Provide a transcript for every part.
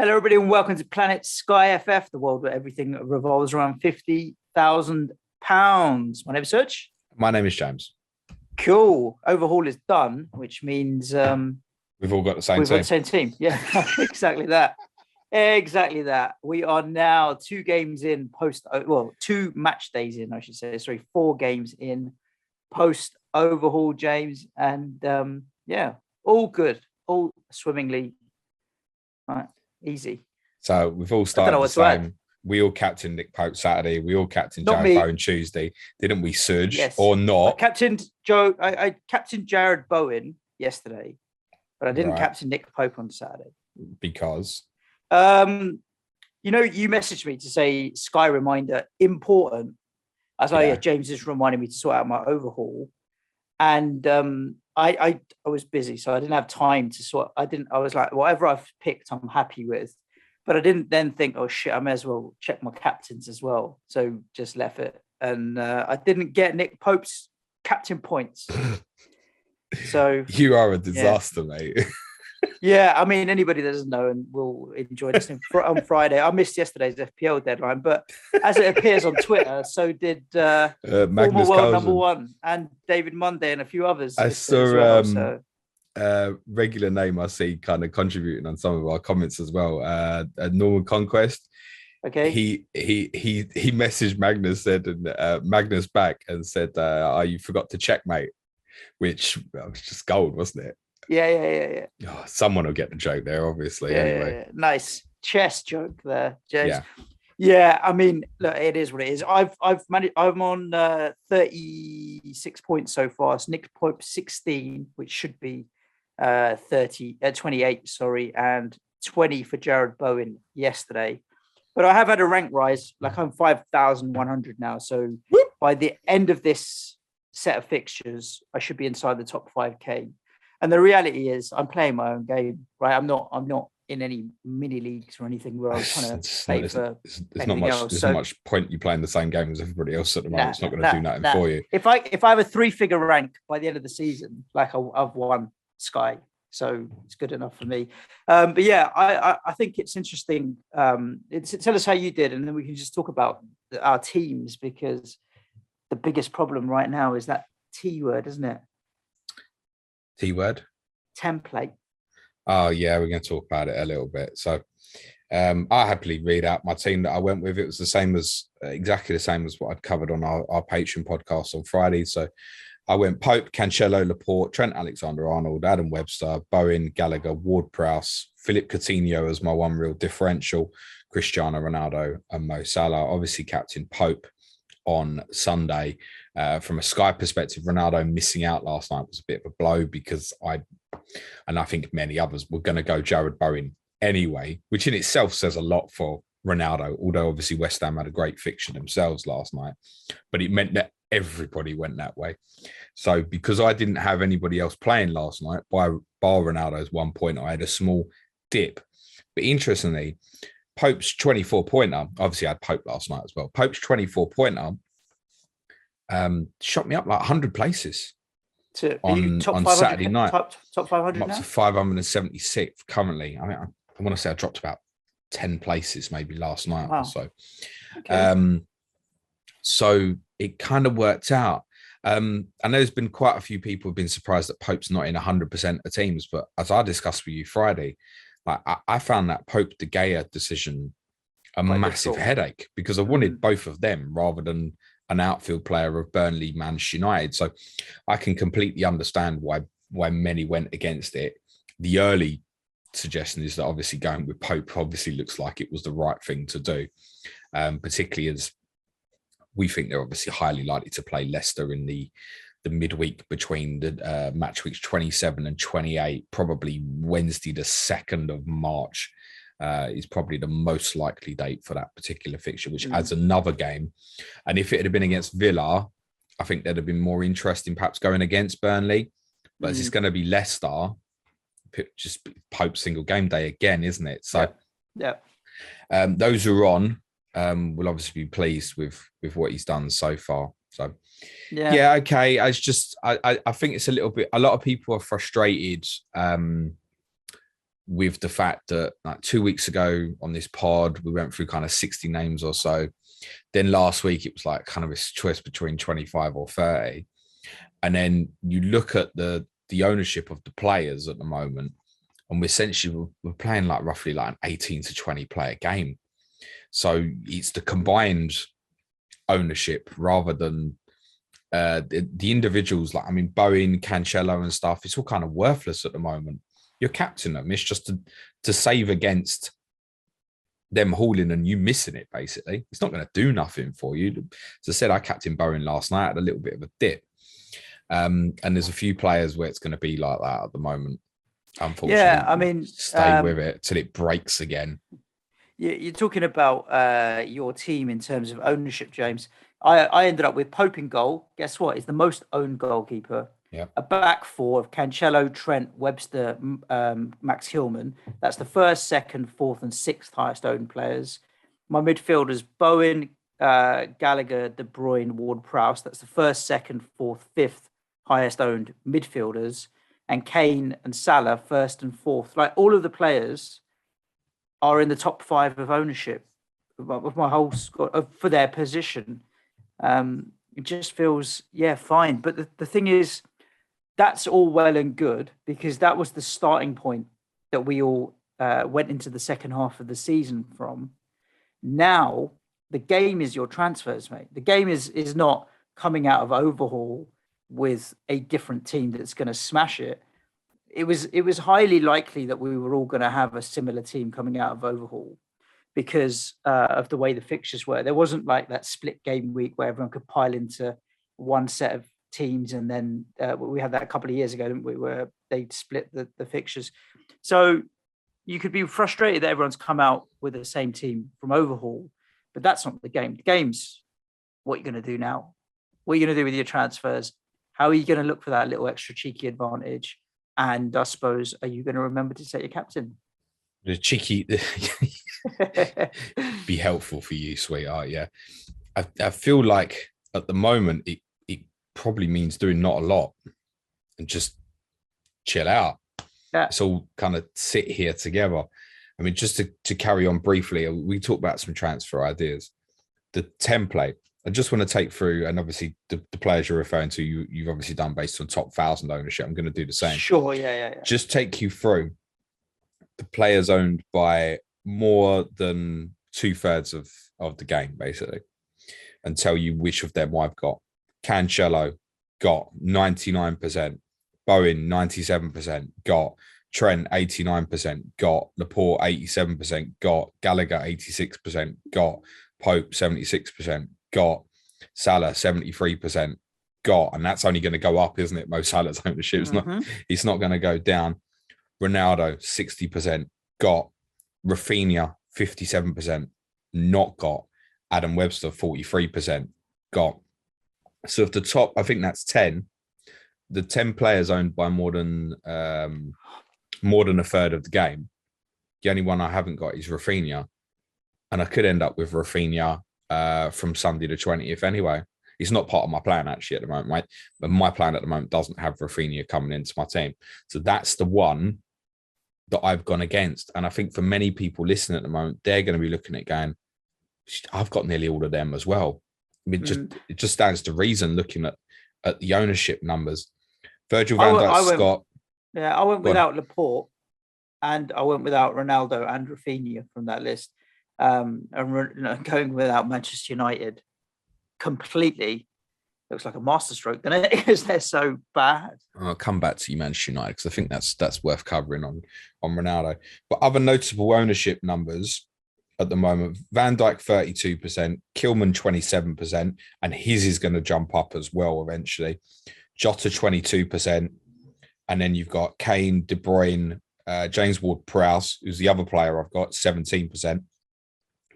Hello, everybody, and welcome to Planet SkyFF, the world where everything revolves around £50,000. My name is Suj. My name is James. Cool. Overhaul is done, which means we've all got the same team. Got the same team. Yeah, exactly that. Exactly that. We are now 2 games in two match days in, I should say. Sorry, 4 games in post Overhaul, James, and all good, all swimmingly. Right. Easy. So we've all started the same. We all captained Nick Pope Saturday. We all captained Jared Bowen Tuesday. Didn't we, Suj? Yes. Or not? I captained Jared Bowen yesterday, but I didn't captain Nick Pope on Saturday. Because? You messaged me to say Sky reminder important. I was like, James just reminded me to sort out my overhaul. And I was busy, so I didn't have time to sort. I was like, whatever I've picked, I'm happy with. But I didn't then think, oh shit, I may as well check my captains as well. So just left it, and I didn't get Nick Pope's captain points. So you are a disaster, mate. Yeah, I mean, anybody that doesn't know and will enjoy this on Friday. I missed yesterday's FPL deadline, but as it appears on Twitter, so did former world number 1 and David Monday and a few others. I saw regular name I see kind of contributing on some of our comments as well. Norman Conquest. Okay. He messaged Magnus, said, and Magnus back and said, "Oh, you forgot to check, mate," which was just gold, wasn't it? Yeah. Oh, someone will get the joke there, obviously. Anyway, yeah. Nice chess joke there, James. Yeah. I mean, look, it is what it is. I've managed. I'm on 36 points so far. It's Nick Pope 16, which should be 28. Sorry, and 20 for Jared Bowen yesterday. But I have had a rank rise. Like I'm 5,100 now. So by the end of this set of fixtures, I should be inside the top 5K. And the reality is, I'm playing my own game, right? I'm not in any mini leagues or anything where I'm trying to play for. There's not much. There's not much point you playing the same game as everybody else at the moment. It's not going to do nothing for you. If I have a 3-figure rank by the end of the season, like I've won Sky, so it's good enough for me. But yeah, I think it's interesting. Tell us how you did, and then we can just talk about our teams, because the biggest problem right now is that T word, isn't it? T-word? Template. Oh, yeah, we're going to talk about it a little bit. So I'll happily read out my team that I went with. It was exactly the same as what I'd covered on our Patreon podcast on Friday. So I went Pope, Cancelo, Laporte, Trent Alexander-Arnold, Adam Webster, Bowen, Gallagher, Ward-Prowse, Philip Coutinho as my one real differential, Cristiano Ronaldo and Mo Salah. Obviously, captain Pope on Sunday. From a Sky perspective, Ronaldo missing out last night was a bit of a blow, because I think many others were going to go Jared Bowen anyway, which in itself says a lot for Ronaldo, although obviously West Ham had a great fixture themselves last night, but it meant that everybody went that way. So because I didn't have anybody else playing last night, bar Ronaldo's 1 point, I had a small dip. But interestingly, Pope's 24-pointer, obviously I had Pope last night as well, Pope's 24-pointer shot me up like 100 places on Saturday night. Top 500 I'm up to 576th currently. I mean, I want to say I dropped about 10 places maybe last night or so. Okay. So it kind of worked out. I know there's been quite a few people who've been surprised that Pope's not in 100% of teams, but as I discussed with you Friday, I found that Pope De Gea decision a massive headache, because I wanted both of them rather than an outfield player of Burnley, Manchester United. So I can completely understand why many went against it. The early suggestion is that obviously going with Pope obviously looks like it was the right thing to do, particularly as we think they're obviously highly likely to play Leicester in the midweek between the match weeks 27 and 28, probably Wednesday, the 2nd of March. Is probably the most likely date for that particular fixture, which adds another game. And if it had been against Villa, I think there'd have been more interest in perhaps going against Burnley. But as it's going to be Leicester, just Pope single game day again, isn't it? So those who are on will obviously be pleased with what he's done so far. So okay. It's just I think it's a little bit. A lot of people are frustrated with the fact that like 2 weeks ago on this pod, we went through kind of 60 names or so. Then last week, it was like kind of a choice between 25 or 30. And then you look at the ownership of the players at the moment, and we're playing like roughly like an 18 to 20 player game. So it's the combined ownership rather than the individuals. Like, I mean, Bowen, Cancelo and stuff, it's all kind of worthless at the moment. You're captaining them. It's just to save against them hauling and you missing it, basically. It's not going to do nothing for you. As I said, I captained Bowen last night, had a little bit of a dip. And there's a few players where it's going to be like that at the moment, unfortunately. Yeah, I mean, stay with it till it breaks again. You're talking about your team in terms of ownership, James. I ended up with Pope in goal. Guess what? He's the most owned goalkeeper. Yeah. A back four of Cancelo, Trent, Webster, Max Hillman. That's the first, second, fourth, and sixth highest owned players. My midfielders: Bowen, Gallagher, De Bruyne, Ward-Prowse. That's the first, second, fourth, fifth highest owned midfielders. And Kane and Salah, first and fourth. Like, all of the players are in the top 5 of ownership of my whole squad for their position. It just feels, fine. But the thing is, that's all well and good because that was the starting point that we all went into the second half of the season from. Now, the game is your transfers, mate. The game is not coming out of Overhaul with a different team that's going to smash it. It was highly likely that we were all going to have a similar team coming out of Overhaul because of the way the fixtures were. There wasn't like that split game week where everyone could pile into one set of teams, and then we had that a couple of years ago, didn't we, where they split the fixtures. So you could be frustrated that everyone's come out with the same team from Overhaul, but that's not the game. The game's what you're going to do now. What are you going to do with your transfers? How are you going to look for that little extra cheeky advantage? And I suppose, are you going to remember to set your captain? The cheeky be helpful for you, sweetheart. Yeah. I feel like at the moment, it probably means doing not a lot and just chill out. Yeah. It's all kind of sit here together. I mean, just to carry on briefly, we talked about some transfer ideas. The template, I just want to take through, and obviously the players you're referring to, you've obviously done based on top 1,000 ownership. I'm going to do the same. Sure, yeah. Just take you through the players owned by more than 2/3 of the game, basically, and tell you which of them I've got. Cancelo got 99%, Bowen 97%, got Trent 89%, got Laporte 87%, got Gallagher 86%, got Pope 76%, got Salah 73%, got, and that's only going to go up, isn't it? Mo Salah's ownership is it's not going to go down. Ronaldo 60%, got Rafinha 57%, not got Adam Webster 43%, got. So of the top, I think that's 10. The 10 players owned by more than a third of the game. The only one I haven't got is Rafinha, and I could end up with Rafinha from Sunday the 20th anyway. It's not part of my plan actually at the moment, right? But my plan at the moment doesn't have Rafinha coming into my team. So that's the one that I've gone against. And I think for many people listening at the moment, they're going to be looking at going, I've got nearly all of them as well. I mean, it just stands to reason looking at the ownership numbers. Virgil van Dijk, Scott. Yeah, I went without Laporte, and I went without Ronaldo and Rafinha from that list. And going without Manchester United completely looks like a masterstroke, doesn't it? Because they're so bad. I'll come back to you, Manchester United, because I think that's worth covering on Ronaldo. But other notable ownership numbers at the moment: Van Dijk 32%, Kilman 27%, and his is going to jump up as well eventually. Jota 22%, and then you've got Kane, De Bruyne, James Ward-Prowse, who's the other player I've got, 17%.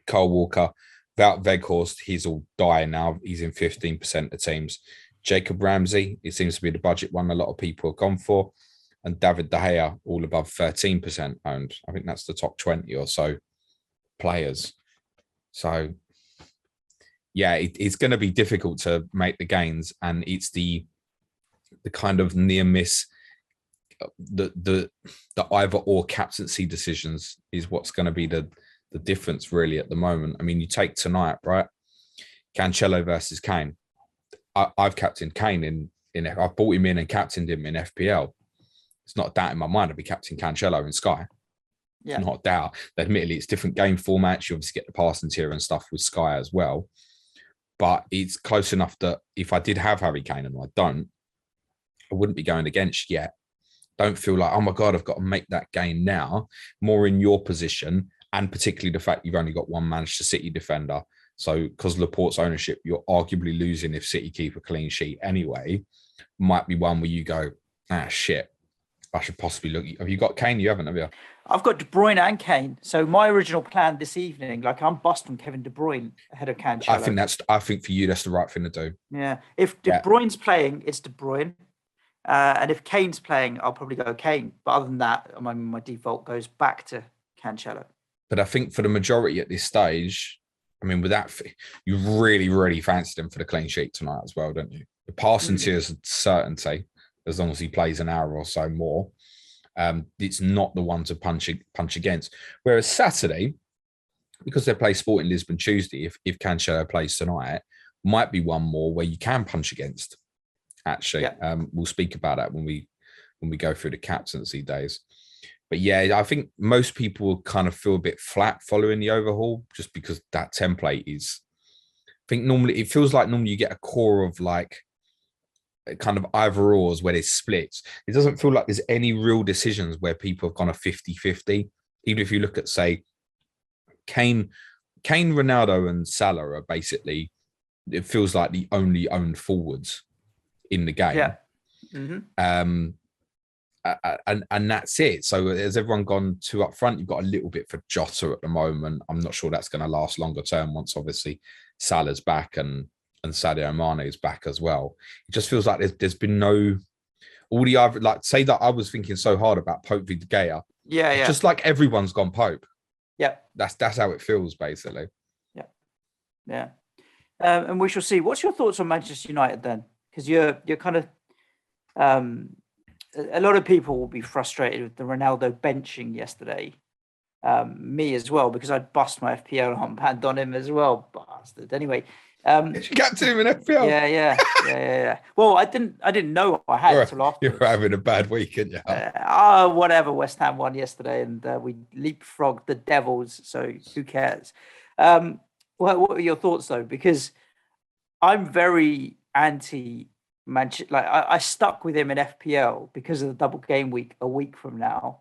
Kyle Walker, Wout Weghorst, he's all dying now. He's in 15% of teams. Jacob Ramsey, it seems to be the budget one a lot of people have gone for. And David De Gea, all above 13% owned. I think that's the top 20 or so players. So, yeah, it's going to be difficult to make the gains. And it's the kind of near miss. the either or captaincy decisions is what's going to be the difference really at the moment. I mean, you take tonight, right? Cancelo versus Kane. I've captained Kane I brought him in and captained him in FPL. It's not a doubt in my mind I'd be captain Cancelo in Sky. Yeah. It's not a doubt. Admittedly, it's different game formats. You obviously get the passing tier and stuff with Sky as well. But it's close enough that if I did have Harry Kane and I don't, I wouldn't be going against yet. Don't feel like, oh my God, I've got to make that gain now. More in your position, and particularly the fact you've only got one Manchester City defender. So because Laporte's ownership, you're arguably losing if City keep a clean sheet anyway. Might be one where you go, shit, I should possibly look. Have you got Kane? You haven't, have you? I've got De Bruyne and Kane. So my original plan this evening, like I'm busting Kevin De Bruyne ahead of Cancelo. I think for you, that's the right thing to do. Yeah. If De Bruyne's playing, it's De Bruyne. And if Kane's playing, I'll probably go Kane. But other than that, my default goes back to Cancelo. But I think for the majority at this stage, I mean, with that, you really, really fancied him for the clean sheet tonight as well, don't you? The passing tier is a certainty, as long as he plays an hour or so more. It's not the one to punch against. Whereas Saturday, because they play Sporting Lisbon Tuesday, if Cancelo plays tonight, might be one more where you can punch against. Actually, we'll speak about that when we go through the captaincy days. But yeah, I think most people kind of feel a bit flat following the overhaul, just because that template is. I think normally it feels like you get a core of like kind of either ors where there's splits. It doesn't feel like there's any real decisions where people have gone a 50-50. Even if you look at, say, Kane, Ronaldo and Salah are basically, it feels like the only owned forwards in the game. Yeah. Mm-hmm. And that's it. So has everyone gone two up front? You've got a little bit for Jota at the moment. I'm not sure that's going to last longer term once obviously Salah's back and Sadio Mane is back as well. It just feels like there's been no all the other, like, say that I was thinking so hard about Pope v De Gea. Yeah. Just like everyone's gone Pope. Yeah. That's how it feels basically. Yeah. And we shall see. What's your thoughts on Manchester United then? Because you're kind of a lot of people will be frustrated with the Ronaldo benching yesterday. Me as well, because I'd bust my FPL armband on him as well, bastard. Anyway, you captain him in FPL. Yeah. Well, I didn't know I had until afterwards. You're having a bad week, aren't you? Whatever. West Ham won yesterday, and we leapfrogged the Devils. So who cares? What are your thoughts though? Because I'm very anti Manchester. Like I stuck with him in FPL because of the double game week a week from now.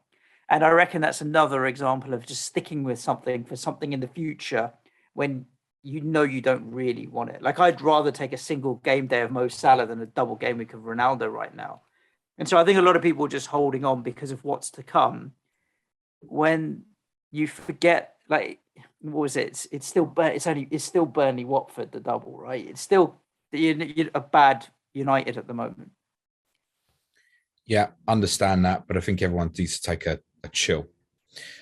And I reckon that's another example of just sticking with something for something in the future when you know you don't really want it. Like I'd rather take a single game day of Mo Salah than a double game week of Ronaldo right now. And so I think a lot of people are just holding on because of what's to come. When you forget, like, what was it? It's still Burnley Watford, the double, right? It's still you're a bad United at the moment. Yeah, understand that, but I think everyone needs to take a chill.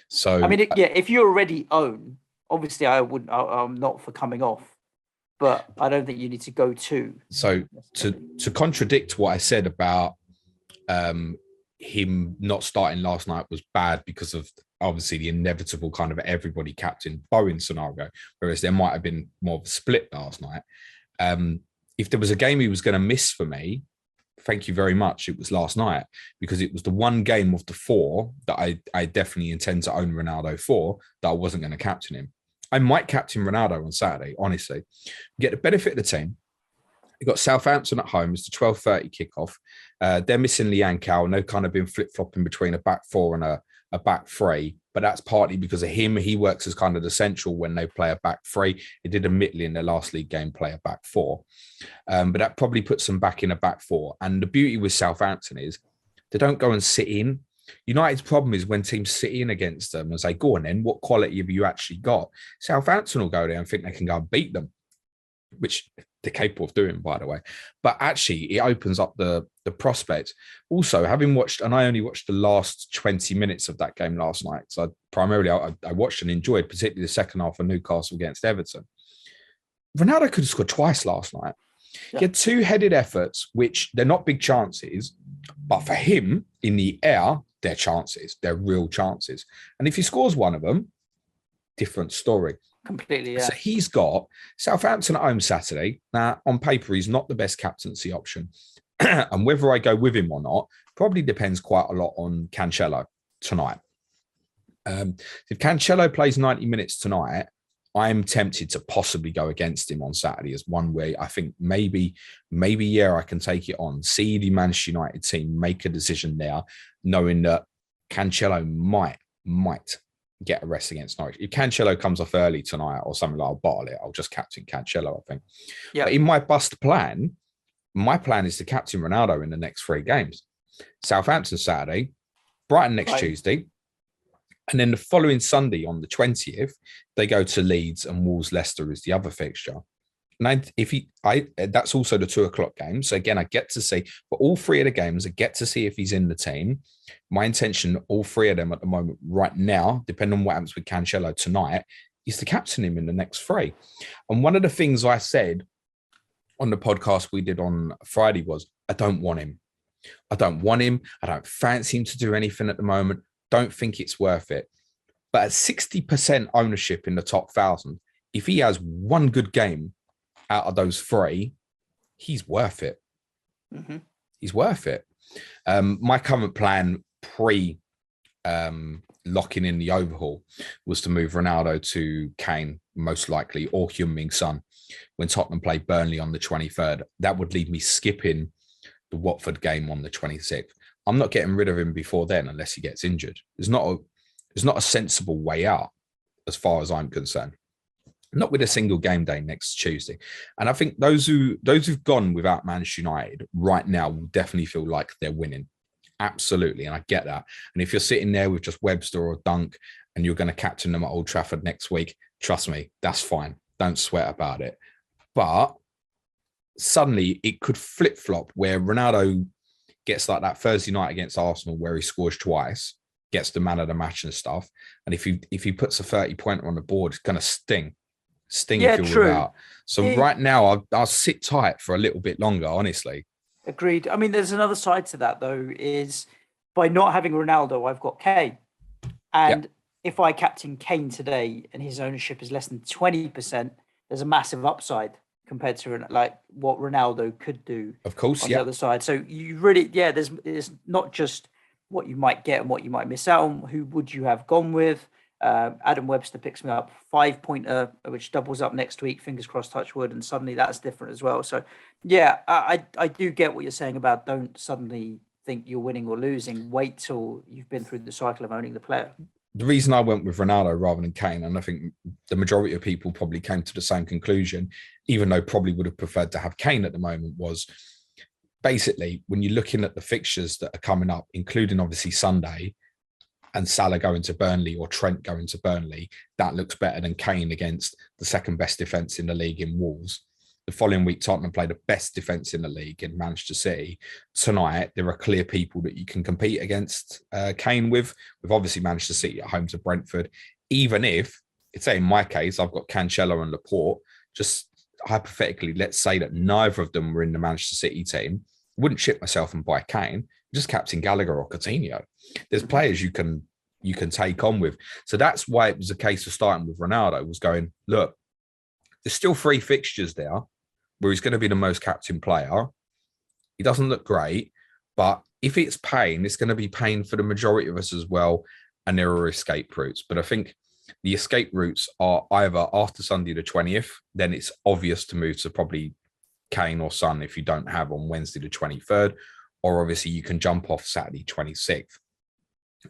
So I mean, if you already own, obviously I'm not for coming off, but I don't think you need to go to. So to contradict what I said about him not starting last night was bad because of obviously the inevitable kind of everybody captain Bowen scenario, whereas there might have been more of a split last night. If there was a game he was going to miss for me, thank you very much, it was last night, because it was the one game of the four that I definitely intend to own Ronaldo for that I wasn't going to captain him. I might captain Ronaldo on Saturday, honestly. Get the benefit of the team. You've got Southampton at home. It's the 12:30 kickoff. They're missing Leanne Cowell. And they've kind of been flip-flopping between a back four and a back three. But that's partly because of him. He works as kind of the central when they play a back three. He did admittedly in their last league game play a back four. But that probably puts them back in a back four. And the beauty with Southampton is they don't go and sit in. United's problem is when teams sit in against them and say, go on then, what quality have you actually got? Southampton will go there and think they can go and beat them, which they're capable of doing, by the way. But actually, it opens up the prospect. Also, having watched, and I only watched the last 20 minutes of that game last night. So I watched and enjoyed, particularly the second half of Newcastle against Everton. Ronaldo could have scored twice last night. He had two headed efforts, which they're not big chances, but for him in the air, they're chances. They're real chances. And if he scores one of them, different story. Completely, yeah. So he's got Southampton at home Saturday. Now, on paper, he's not the best captaincy option. And whether I go with him or not probably depends quite a lot on Cancelo tonight. If Cancelo plays 90 minutes tonight, I'm tempted to possibly go against him on Saturday as one way. I think maybe, I can take it on, see the Manchester United team make a decision there, knowing that Cancelo might get a rest against Norwich. If Cancelo comes off early tonight or something, like, I'll bottle it. I'll just captain Cancelo, I think. Yeah. But in my bust plan, my plan is to captain Ronaldo in the next 3 games. Southampton Saturday, Brighton next Tuesday, and then the following Sunday on the 20th, they go to Leeds and Wolves Leicester is the other fixture. And that's also the 2:00 game. So again, I get to see, but all 3 of the games, I get to see if he's in the team. My intention, all 3 of them at the moment, right now, depending on what happens with Cancelo tonight, is to captain him in the next 3. And one of the things I said on the podcast we did on Friday was, I don't want him. I don't want him. I don't fancy him to do anything at the moment. Don't think it's worth it. But at 60% ownership in the top 1,000, if he has one good game out of those 3, he's worth it. Mm-hmm. He's worth it. My current plan locking in the overhaul was to move Ronaldo to Kane, most likely, or Heung-min Son when Tottenham play Burnley on the 23rd. That would leave me skipping the Watford game on the 26th. I'm not getting rid of him before then unless he gets injured. There's not a sensible way out as far as I'm concerned. Not with a single game day next Tuesday. And I think those who've gone without Manchester United right now will definitely feel like they're winning. Absolutely. And I get that. And if you're sitting there with just Webster or Dunk and you're going to captain them at Old Trafford next week, trust me, that's fine. Don't sweat about it. But suddenly it could flip-flop where Ronaldo gets like that Thursday night against Arsenal where he scores twice, gets the man of the match and stuff. And if he puts a 30-pointer on the board, it's going to sting if you're without. So right now, I'll sit tight for a little bit longer, honestly. Agreed. I mean, there's another side to that, though, is by not having Ronaldo, I've got Kane. And if I captain Kane today and his ownership is less than 20%, there's a massive upside compared to like what Ronaldo could do. Of course, on the other side. So you really, there's not just what you might get and what you might miss out on. Who would you have gone with? Adam Webster picks me up 5-pointer, which doubles up next week. Fingers crossed, touch wood, and suddenly that's different as well. So, I do get what you're saying about don't suddenly think you're winning or losing. Wait till you've been through the cycle of owning the player. The reason I went with Ronaldo rather than Kane, and I think the majority of people probably came to the same conclusion, even though probably would have preferred to have Kane at the moment, was basically when you're looking at the fixtures that are coming up, including obviously Sunday, and Salah going to Burnley or Trent going to Burnley, that looks better than Kane against the second best defence in the league in Wolves. The following week, Tottenham play the best defence in the league in Manchester City. Tonight, there are clear people that you can compete against Kane with obviously Manchester City at home to Brentford. Even if, say in my case, I've got Cancelo and Laporte, just hypothetically, let's say that neither of them were in the Manchester City team, wouldn't ship myself and buy Kane, just captain Gallagher or Coutinho. There's players you can take on with. So that's why it was a case of starting with Ronaldo, was going, look, there's still 3 fixtures there where he's going to be the most captain player. He doesn't look great, but if it's pain, it's going to be pain for the majority of us as well. And there are escape routes. But I think the escape routes are either after Sunday the 20th, then it's obvious to move to probably Kane or Son if you don't have on Wednesday the 23rd, or obviously you can jump off Saturday 26th.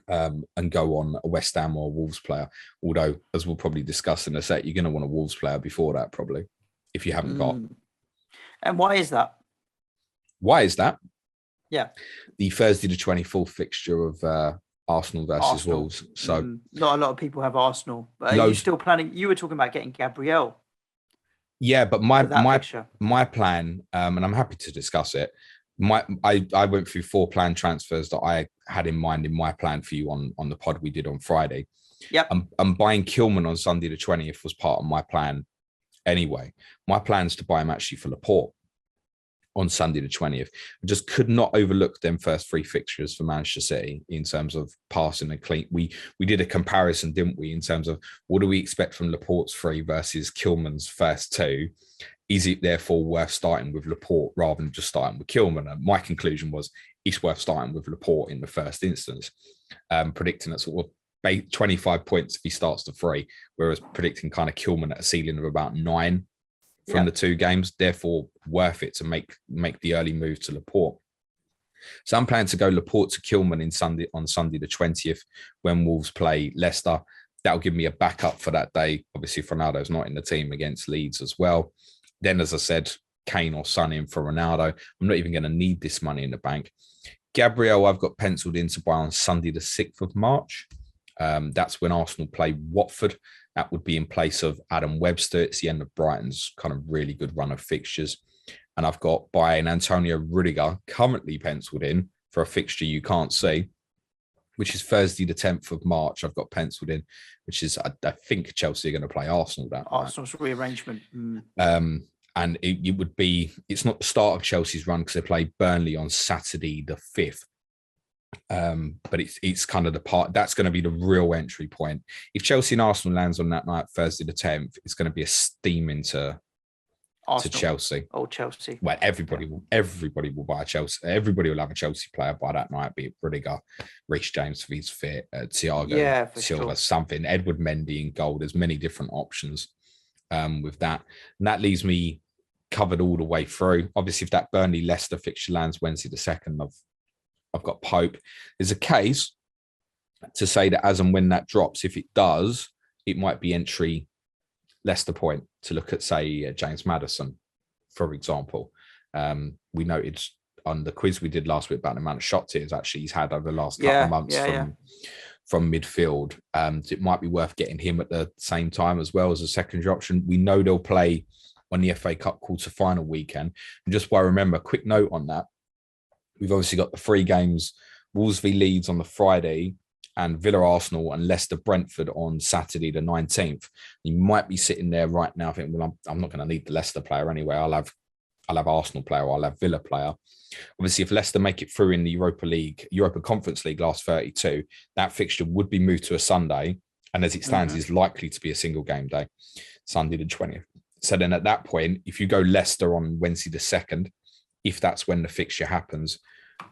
And go on a West Ham or Wolves player. Although, as we'll probably discuss in a sec, you're going to want a Wolves player before that, probably, if you haven't got. And why is that? Why is that? Yeah. The Thursday the 24th fixture of Arsenal versus Wolves. So not a lot of people have Arsenal. But are you still planning? You were talking about getting Gabriel. Yeah, but my plan, and I'm happy to discuss it. I went through 4 planned transfers that I had in mind in my plan for you on the pod we did on Friday. Yep. And buying Kilman on Sunday the 20th was part of my plan anyway. My plan is to buy him actually for Laporte. on Sunday the 20th. I just could not overlook them first 3 fixtures for Manchester City in terms of passing and clean. We did a comparison, didn't we, in terms of what do we expect from Laporte's 3 versus Kilman's first 2? Is it therefore worth starting with Laporte rather than just starting with Kilman? And my conclusion was it's worth starting with Laporte in the first instance, predicting that sort of 25 points if he starts to 3, whereas predicting kind of Kilman at a ceiling of about 9 from the 2 games, therefore worth it to make the early move to Laporte. So I'm planning to go Laporte to Kilman on Sunday the 20th when Wolves play Leicester. That'll give me a backup for that day. Obviously, if Ronaldo's not in the team against Leeds as well. Then, as I said, Kane or Son in for Ronaldo. I'm not even going to need this money in the bank. Gabriel, I've got penciled in to buy on Sunday the 6th of March. That's when Arsenal play Watford. That would be in place of Adam Webster. It's the end of Brighton's kind of really good run of fixtures. And I've got buying Antonio Rudiger currently penciled in for a fixture you can't see, which is Thursday the 10th of March. I've got penciled in, which is, I think Chelsea are going to play Arsenal that night. Arsenal's rearrangement. And it would be, it's not the start of Chelsea's run because they play Burnley on Saturday the 5th. But it's kind of the part that's going to be the real entry point. If Chelsea and Arsenal lands on that night, Thursday the 10th, it's going to be a steam into Chelsea. Oh, Chelsea. Well, everybody will buy a Chelsea. Everybody will have a Chelsea player by that night, be it Rudiger, Reece James if he's fit, Thiago Silva, something, Edward Mendy in goal. There's many different options with that. And that leaves me covered all the way through. Obviously, if that Burnley Leicester fixture lands Wednesday the 2nd, I've got Pope. There's a case to say that as and when that drops, if it does, it might be entry Leicester point to look at, say, James Maddison, for example. We noted on the quiz we did last week about the amount of shot tiers actually he's had over the last couple of months from midfield. It might be worth getting him at the same time as well as a secondary option. We know they'll play on the FA Cup quarter-final weekend. And just while I remember, a quick note on that, we've obviously got the 3 games, Wolves v Leeds on the Friday and Villa Arsenal and Leicester Brentford on Saturday the 19th. You might be sitting there right now thinking, well, I'm not going to need the Leicester player anyway. I'll have Arsenal player or I'll have Villa player. Obviously, if Leicester make it through in the Europa Conference League last 32, that fixture would be moved to a Sunday. And as it stands, is likely to be a single game day, Sunday the 20th. So then at that point, if you go Leicester on Wednesday the 2nd, if that's when the fixture happens,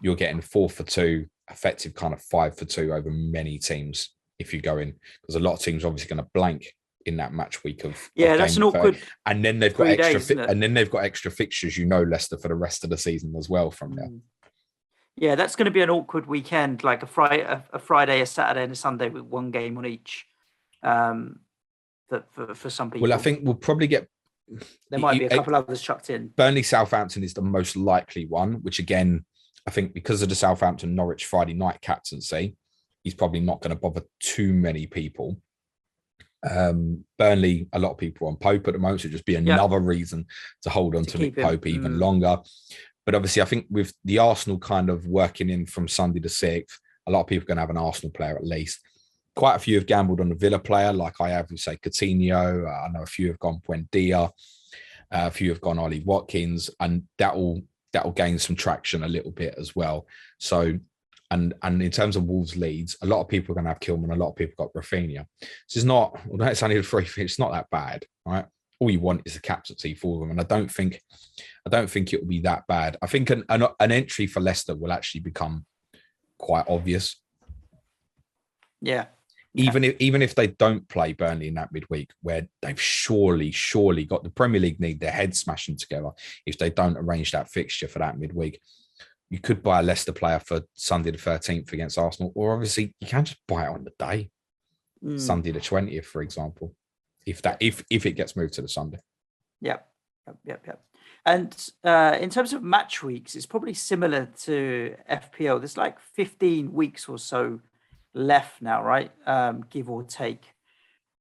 you're getting 4 for 2, effective kind of 5 for 2 over many teams if you go in, because a lot of teams are obviously going to blank in that match week of that's an awkward. And then they've got extra fixtures, Leicester for the rest of the season as well from there. Yeah, that's going to be an awkward weekend, like a Friday, a Saturday, and a Sunday with 1 game on each. For some people, well, I think we'll probably get. There might be a couple others chucked in. Burnley Southampton is the most likely one, which again, I think because of the Southampton Norwich Friday night captaincy, he's probably not going to bother too many people. Burnley, a lot of people on Pope at the moment, so just be another reason to hold on to Nick Pope even longer. But obviously, I think with the Arsenal kind of working in from Sunday the 6th, a lot of people are going to have an Arsenal player at least. Quite a few have gambled on the Villa player, like I have, say, Coutinho. I know a few have gone Buendia. A few have gone Ollie Watkins, and that will gain some traction a little bit as well. So, and in terms of Wolves leads, a lot of people are going to have Kilman. A lot of people got Rafinha. So it's not, although it's only the 3, it's not that bad, right? All you want is a captaincy for them, and I don't think it will be that bad. I think an entry for Leicester will actually become quite obvious. Yeah. Even if they don't play Burnley in that midweek, where they've surely got the Premier League need their heads smashing together, if they don't arrange that fixture for that midweek, you could buy a Leicester player for Sunday the 13th against Arsenal, or obviously you can just buy it on the day, Sunday the 20th, for example, if it gets moved to the Sunday. Yep. And in terms of match weeks, it's probably similar to FPL. There's like 15 weeks or so left now, right? Give or take.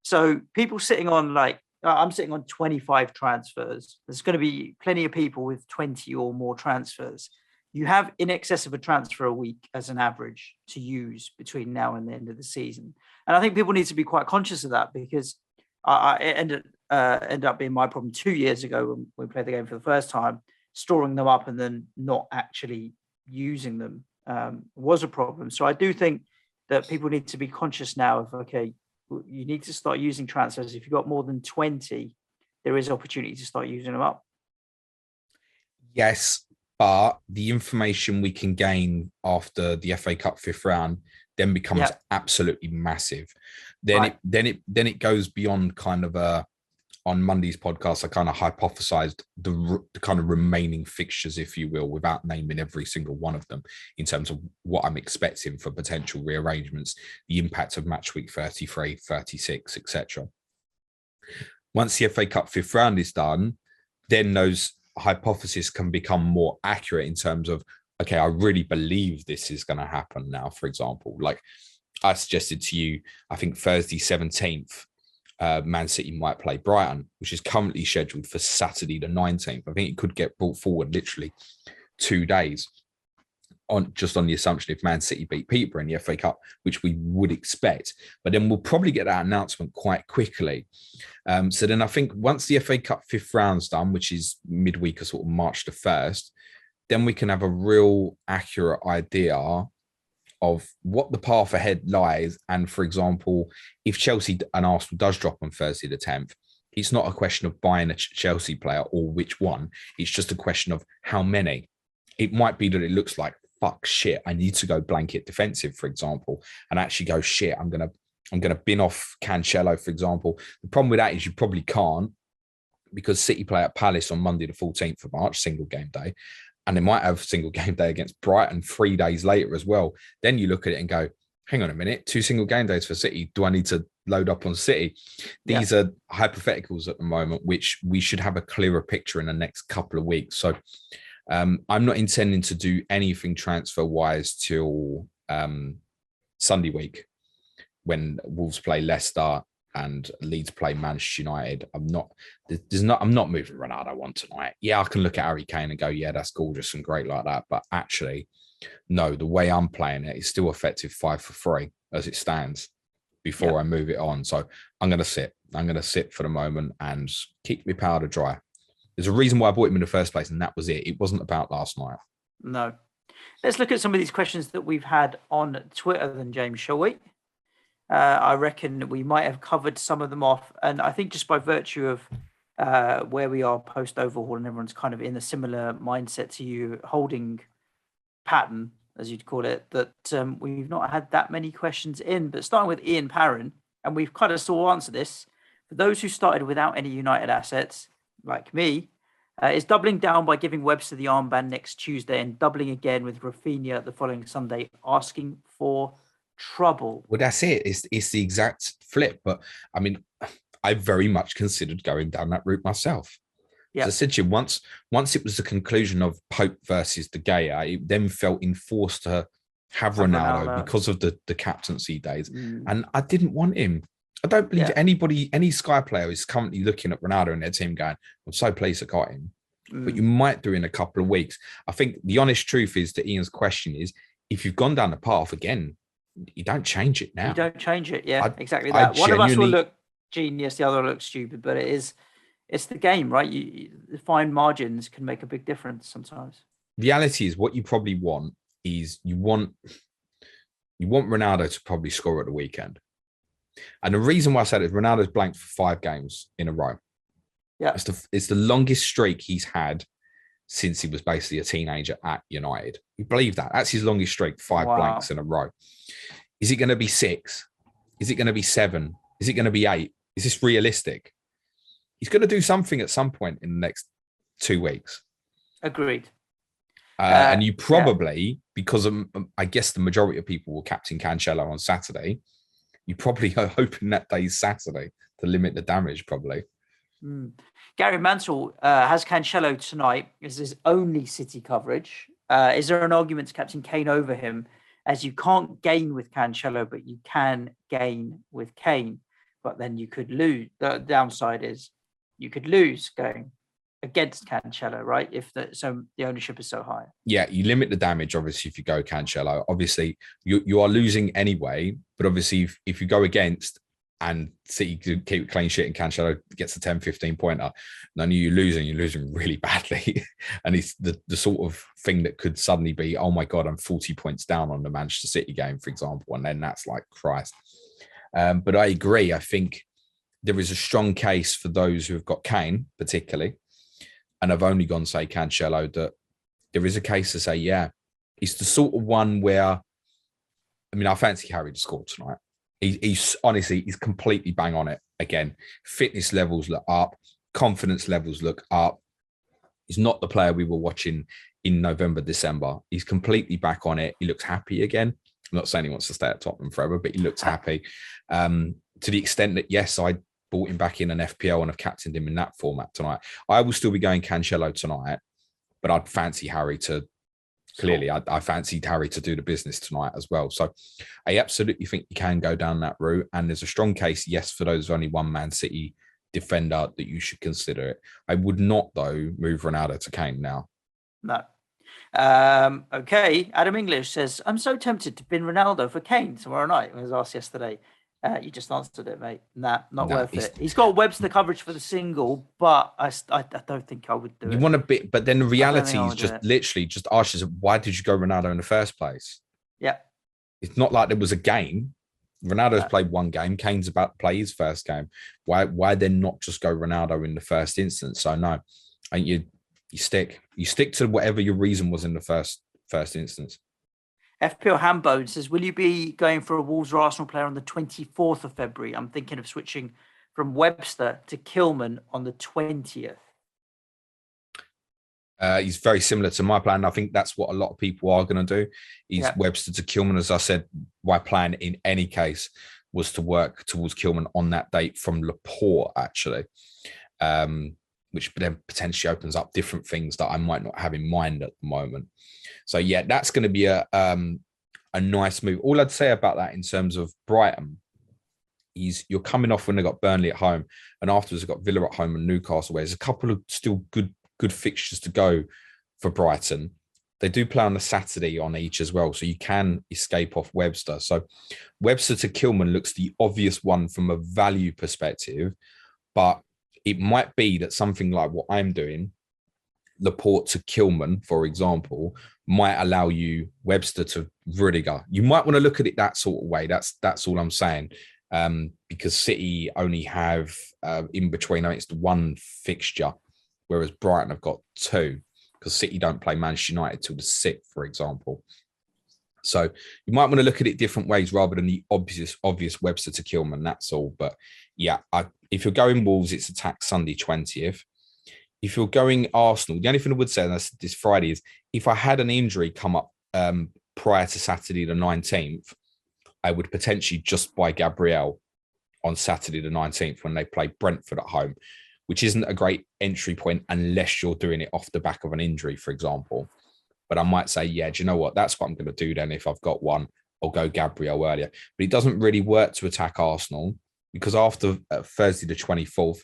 So people sitting on I'm sitting on 25 transfers. There's going to be plenty of people with 20 or more transfers. You have in excess of a transfer a week as an average to use between now and the end of the season. And I think people need to be quite conscious of that, because it ended up being my problem 2 years ago when we played the game for the first time. storing them up and then not actually using them was a problem. So I do think that people need to be conscious now of, okay, you need to start using transfers. If you've got more than 20, there is opportunity to start using them up. Yes, but the information we can gain after the FA Cup 5th round then becomes absolutely massive. Then it goes beyond kind of on Monday's podcast, I kind of hypothesized the kind of remaining fixtures, if you will, without naming every single one of them in terms of what I'm expecting for potential rearrangements, the impact of match week 33, 36, etc. Once the FA Cup 5th round is done, then those hypotheses can become more accurate in terms of, okay, I really believe this is going to happen now. For example, like I suggested to you, I think Thursday 17th, Man City might play Brighton, which is currently scheduled for Saturday the 19th. I think it could get brought forward literally 2 days on the assumption if Man City beat Peterborough in the FA Cup, which we would expect. But then we'll probably get that announcement quite quickly. So then I think once the FA Cup 5th round's done, which is midweek or sort of March the 1st, then we can have a real accurate idea of what the path ahead lies. And for example, if Chelsea and Arsenal does drop on Thursday the 10th, it's not a question of buying a Chelsea player or which one. It's just a question of how many. It might be that it looks like, fuck, shit, I need to go blanket defensive, for example, and actually go, shit, I'm gonna bin off Cancelo, for example. The problem with that is you probably can't, because City play at Palace on Monday the 14th of March, single game day. And they might have single game day against Brighton 3 days later as well. Then you look at it and go, hang on a minute, 2 single game days for City. Do I need to load up on City? These are hypotheticals at the moment, which we should have a clearer picture in the next couple of weeks. So I'm not intending to do anything transfer-wise till Sunday week when Wolves play Leicester and Leeds play Manchester United. I'm not moving Ronaldo on tonight. Yeah, I can look at Harry Kane and go, yeah, that's gorgeous and great like that. But actually, no, the way I'm playing it is still effective 5 for 3 as it stands before I move it on. So I'm going to sit. I'm going to sit for the moment and keep my powder dry. There's a reason why I bought him in the first place, and that was it. It wasn't about last night. No. Let's look at some of these questions that we've had on Twitter then, James, shall we? I reckon we might have covered some of them off. And I think just by virtue of where we are post-overhaul and everyone's kind of in a similar mindset to you, holding pattern, as you'd call it, that we've not had that many questions in. But starting with Ian Parron, and we've kind of still answered this, for those who started without any United assets, like me, is doubling down by giving Webster the armband next Tuesday and doubling again with Rafinha the following Sunday, asking for trouble. Well, that's it. It's the exact flip. But I mean, I very much considered going down that route myself. Yeah. So I said to you, once it was the conclusion of Pope versus De Gea, it then felt enforced to have Ronaldo because of the captaincy days. And I didn't want him. I don't believe any Sky player is currently looking at Ronaldo and their team going, I'm so pleased I got him. But you might do in a couple of weeks. I think the honest truth is that Ian's question is, if you've gone down the path again, you don't change it now. You don't change it. Yeah, exactly that. One of us will look genius, the other will look stupid, but it's the game, right? The fine margins can make a big difference sometimes. Reality is, what you probably want is you want Ronaldo to probably score at the weekend. And the reason why I said it is Ronaldo's blanked for 5 games in a row. Yeah, it's the longest streak he's had since he was basically a teenager at United. You believe that? That's his longest streak, 5 blanks in a row. Is it going to be 6? Is it going to be 7? Is it going to be 8? Is this realistic? He's going to do something at some point in the next 2 weeks. Agreed. And you probably, because I guess the majority of people will captain Cancelo on Saturday, you probably are hoping that day's Saturday to limit the damage, probably. Gary Mansell has Cancelo tonight as his only City coverage. Is there an argument to captain Kane over him, as you can't gain with Cancelo, but you can gain with Kane? But then you could lose. The downside is you could lose going against Cancelo, right? If the ownership is so high. Yeah, you limit the damage, obviously, if you go Cancelo. Obviously, you are losing anyway, but obviously, if you go against, and City keep a clean sheet and Cancelo gets a 10-15 pointer. None of you're losing really badly. And it's the sort of thing that could suddenly be, oh my God, I'm 40 points down on the Manchester City game, for example. And then that's like, Christ. But I agree. I think there is a strong case for those who have got Kane, particularly, and I've only gone, say, Cancelo, that there is a case to say, yeah, it's the sort of one where, I mean, I fancy Harry to score tonight. He's honestly, he's completely bang on it again. Fitness levels look up, confidence levels look up. He's not the player we were watching in November, December. He's completely back on it. He looks happy again. I'm not saying he wants to stay at Tottenham forever, but he looks happy. To the extent that, yes, I brought him back in an FPL and have captained him in that format tonight. I will still be going Cancelo tonight, but I'd fancy Harry to, clearly, I fancied Harry to do the business tonight as well. So I absolutely think you can go down that route. And there's a strong case, yes, for those only one Man City defender that you should consider it. I would not, though, move Ronaldo to Kane now. No. Okay. Adam English says, I'm so tempted to bin Ronaldo for Kane tomorrow night. I was asked yesterday. You just answered it, mate. Not worth it. He's got Webster coverage for the single, but I don't think I would do it. You want a bit, but then the reality is just literally just ask yourself, why did you go Ronaldo in the first place? Yeah. It's not like there was a game. Ronaldo's played one game. Kane's about to play his first game. Why then not just go Ronaldo in the first instance? So no, and you stick to whatever your reason was in the first instance. FPL Hambone says, will you be going for a Wolves or Arsenal player on the 24th of February? I'm thinking of switching from Webster to Kilman on the 20th. He's very similar to my plan. I think that's what a lot of people are going to do. Is Webster to Kilman. As I said, my plan in any case was to work towards Kilman on that date from Laporte, actually, which then potentially opens up different things that I might not have in mind at the moment. So yeah, that's going to be a nice move. All I'd say about that in terms of Brighton is you're coming off when they got Burnley at home, and afterwards they've got Villa at home and Newcastle, where there's a couple of still good fixtures to go for Brighton. They do play on the Saturday on each as well, so you can escape off Webster. So Webster to Kilman looks the obvious one from a value perspective, but it might be that something like what I'm doing, Laporte to Kilman, for example, might allow you Webster to Rudiger. You might want to look at it that sort of way. That's all I'm saying. Because City only have in between, I think it's the one fixture, whereas Brighton have got two, because City don't play Manchester United till the 6th, for example. So you might want to look at it different ways rather than the obvious Webster to Kilman. That's all. But yeah, if you're going Wolves, it's attack Sunday 20th. If you're going Arsenal, the only thing I would say on this Friday is if I had an injury come up prior to Saturday the 19th, I would potentially just buy Gabriel on Saturday the 19th when they play Brentford at home, which isn't a great entry point unless you're doing it off the back of an injury, for example. But I might say, yeah, do you know what? That's what I'm going to do then if I've got one. I'll go Gabriel earlier. But it doesn't really work to attack Arsenal because after Thursday the 24th,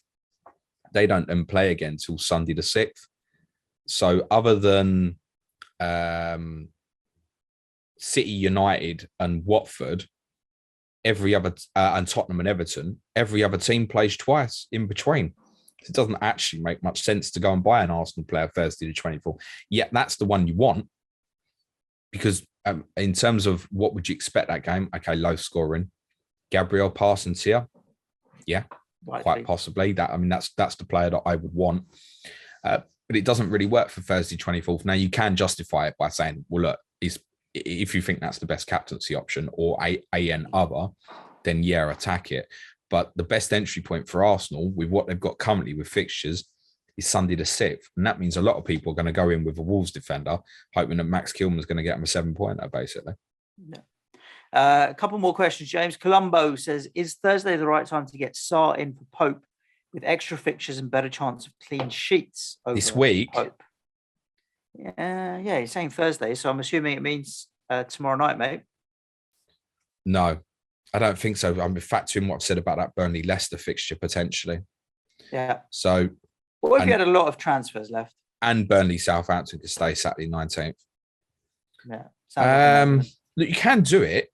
they don't then play again till Sunday the 6th. So other than City, United and Watford, every other and Tottenham and Everton, every other team plays twice in between. So it doesn't actually make much sense to go and buy an Arsenal player Thursday the 24th. Yet that's the one you want because in terms of what would you expect that game? Okay, low scoring. Gabriel Parsons here. Yeah. Quite possibly. That's the player that I would want. But it doesn't really work for Thursday 24th. Now, you can justify it by saying, well, look, if you think that's the best captaincy option or an other, then yeah, attack it. But the best entry point for Arsenal with what they've got currently with fixtures is Sunday the 6th. And that means a lot of people are going to go in with a Wolves defender, hoping that Max Kilman's going to get them a 7-pointer, basically. Yeah. A couple more questions, James. Colombo says, is Thursday the right time to get Sarr in for Pope with extra fixtures and better chance of clean sheets over this week? Pope? Yeah, he's saying Thursday, so I'm assuming it means tomorrow night, mate. No, I don't think so. I'm factoring what I've said about that Burnley Leicester fixture potentially. Yeah. So what if you had a lot of transfers left? And Burnley Southampton could stay Saturday 19th. Yeah. Look, you can do it.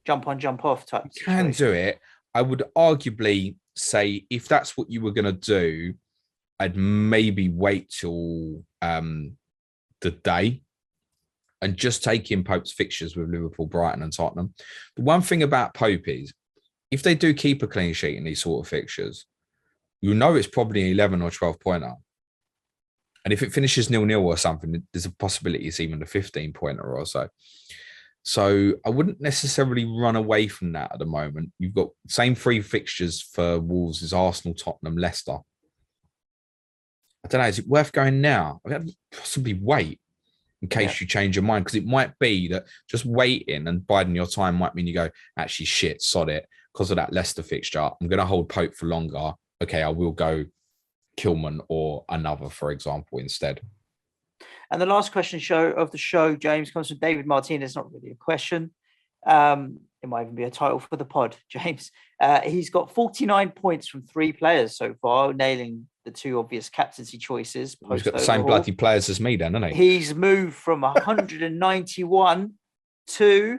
Jump on, jump off type. You can do it. I would arguably say if that's what you were going to do, I'd maybe wait till the day and just take in Pope's fixtures with Liverpool, Brighton and Tottenham. The one thing about Pope is if they do keep a clean sheet in these sort of fixtures, you know it's probably an 11 or 12 pointer. And if it finishes 0-0 or something, there's a possibility it's even a 15 pointer or so. So I wouldn't necessarily run away from that at the moment. You've got the same 3 fixtures for Wolves as Arsenal, Tottenham, Leicester. I don't know. Is it worth going now? I'd possibly wait in case you change your mind, because it might be that just waiting and biding your time might mean you go, actually, shit, sod it. Because of that Leicester fixture, I'm going to hold Pope for longer. Okay, I will go Kilman or another, for example, instead. And the last question of the show, James, comes from David Martinez. Not really a question. It might even be a title for the pod, James. He's got 49 points from 3 players so far, nailing the 2 obvious captaincy choices. He's got the same bloody players as me then, hasn't he? He's moved from 191 to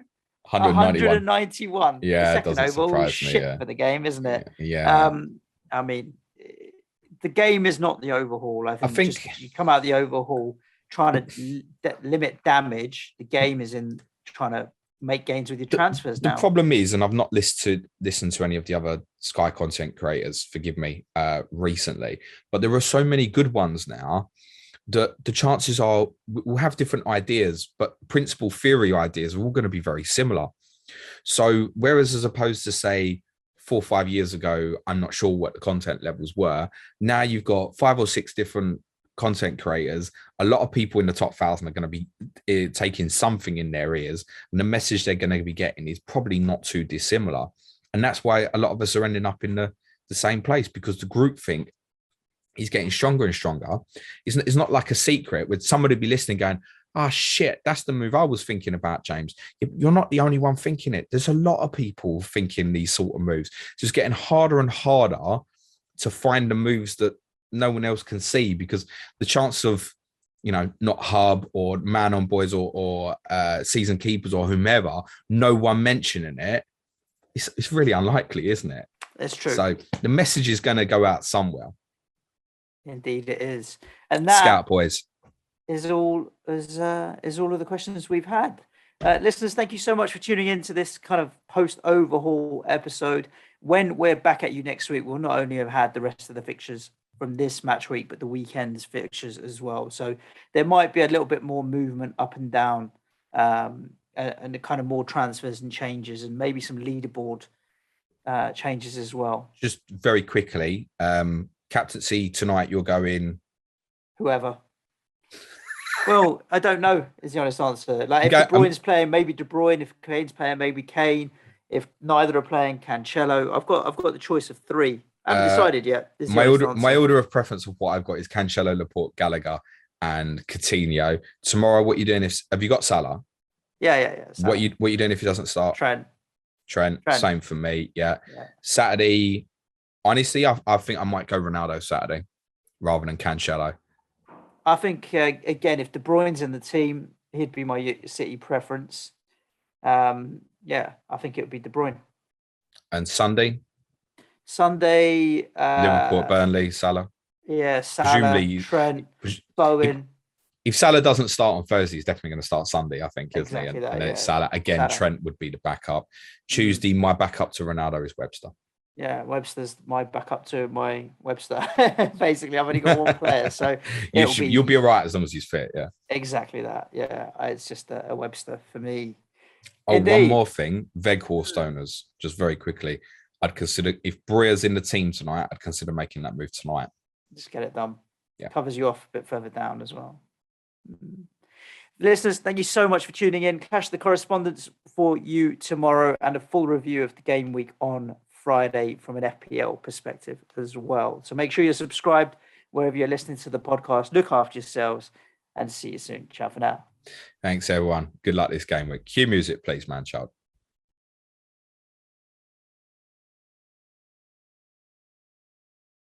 191. Yeah, it doesn't surprise me. For the game, isn't it? Yeah. I mean, the game is not the overhaul. I think you come out of the overhaul trying to limit damage. The game is in trying to make gains with your transfers now. The problem is, and I've not listened to any of the other Sky content creators, forgive me, recently, but there are so many good ones now that the chances are we'll have different ideas, but principal theory ideas are all going to be very similar. So whereas as opposed to say 4 or 5 years ago, I'm not sure what the content levels were. Now you've got 5 or 6 different content creators. A lot of people in the top 1,000 are going to be taking something in their ears, and the message they're going to be getting is probably not too dissimilar. And that's why a lot of us are ending up in the same place, because the groupthink is getting stronger and stronger. It's not like a secret with somebody be listening going, oh shit, that's the move I was thinking about, James. You're not the only one thinking it. There's a lot of people thinking these sort of moves. It's just getting harder and harder to find the moves that no one else can see, because the chance of, not Hub or Man on Boys or Season Keepers or whomever, no one mentioning it, it's really unlikely, isn't it? It's true. So the message is going to go out somewhere. Indeed it is. And that Scout Boys is all of the questions we've had. Listeners, thank you so much for tuning in to this kind of post-overhaul episode. When we're back at you next week, we'll not only have had the rest of the fixtures from this match week, but the weekend's fixtures as well. So there might be a little bit more movement up and down, and the kind of more transfers and changes, and maybe some leaderboard changes as well. Just very quickly, captaincy tonight, you're going whoever. Well, I don't know is the honest answer. Like if De Bruyne's playing, maybe De Bruyne. If Kane's playing, maybe Kane. If neither are playing, Cancelo. I've got the choice of 3. I haven't decided yet. My order of preference of what I've got is Cancelo, Laporte, Gallagher, and Coutinho. Tomorrow, what you doing? Have you got Salah? Yeah. Salah. What you doing if he doesn't start? Trent. Same for me. Yeah. Saturday. Honestly, I think I might go Ronaldo Saturday rather than Cancelo. I think again, if De Bruyne's in the team, he'd be my City preference. I think it would be De Bruyne. And Sunday, Liverpool, Burnley, Salah. Yeah, Salah, presumably, Trent, Bowen. If Salah doesn't start on Thursday, he's definitely going to start Sunday, I think, isn't exactly he? And then it's Salah. Again, Salah. Trent would be the backup. Tuesday, my backup to Ronaldo is Webster. Yeah, Webster's my backup to my Webster. Basically, I've only got one player, so you'll be all right as long as he's fit. Yeah, exactly that. Yeah, it's just a Webster for me. Oh, indeed. One more thing, Weghorst owners, just very quickly. I'd consider, if Breer's in the team tonight, I'd consider making that move tonight. Just get it done. Yeah, covers you off a bit further down as well. Listeners, thank you so much for tuning in. Catch the correspondence for you tomorrow and a full review of the game week on Friday from an FPL perspective as well. So make sure you're subscribed wherever you're listening to the podcast. Look after yourselves and see you soon. Ciao for now. Thanks, everyone. Good luck this game week. Cue music, please, man child.